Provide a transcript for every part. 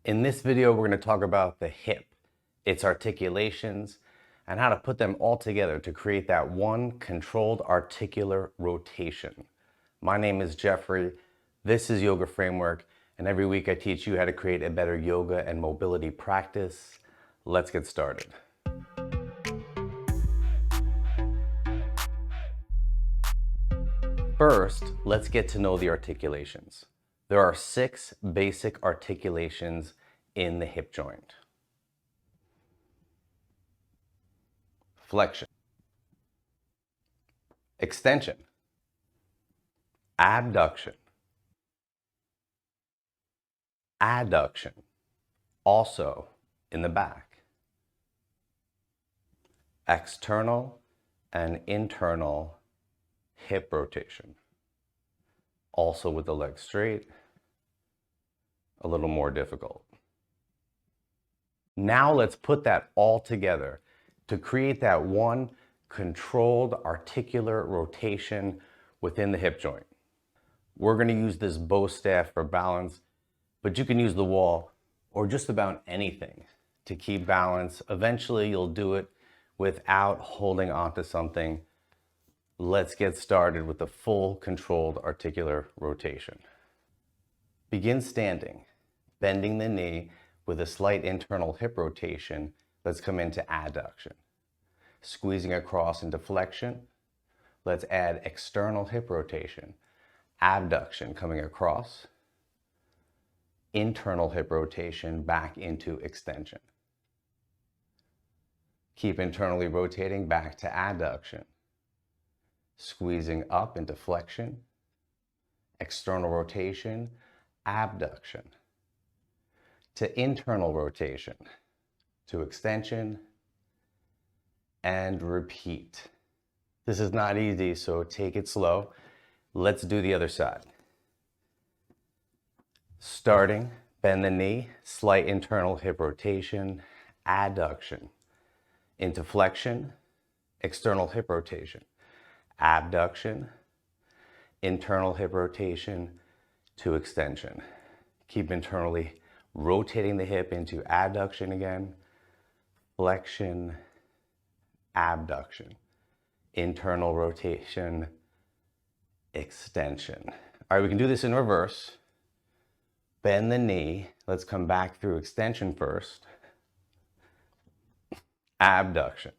In this video, we're going to talk about the hip, its articulations, and how to put them all together to create that one controlled articular rotation. My name is Jeffrey. This is Yoga Framework, and every week I teach you how to create a better yoga and mobility practice. Let's get started. First, let's get to know the articulations. There are 6 basic articulations in the hip joint. Flexion, extension, abduction, adduction, also in the back, external and internal hip rotation, also with the legs straight, a little more difficult. Now let's put that all together to create that one controlled articular rotation within the hip joint. We're going to use this bow staff for balance, but you can use the wall or just about anything to keep balance. Eventually you'll do it without holding onto something. Let's get started with the full controlled articular rotation. Begin standing, bending the knee with a slight internal hip rotation. Let's come into adduction. Squeezing across into flexion. Let's add external hip rotation. Abduction coming across. Internal hip rotation back into extension. Keep internally rotating back to adduction. Squeezing up into flexion. External rotation. Abduction to internal rotation to extension and repeat. This is not easy, so take it slow. Let's do the other side. Starting, bend the knee, slight internal hip rotation, adduction into flexion, external hip rotation, abduction, internal hip rotation to extension. Keep internally rotating the hip into adduction again, flexion, abduction, internal rotation, extension. All right, we can do this in reverse. Bend the knee. Let's come back through extension first. Abduction.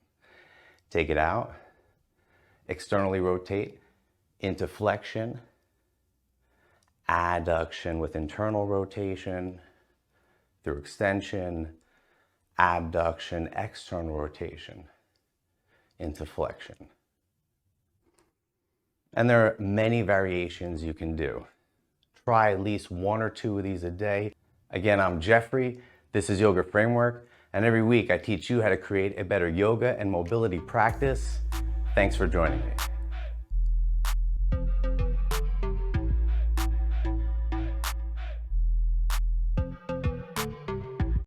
Take it out. Externally rotate into flexion, adduction with internal rotation through extension, abduction, external rotation into flexion. And there are many variations you can do. Try at least 1 or 2 of these a day. Again, I'm Jeffrey. This is Yoga Framework. And every week I teach you how to create a better yoga and mobility practice. Thanks for joining me.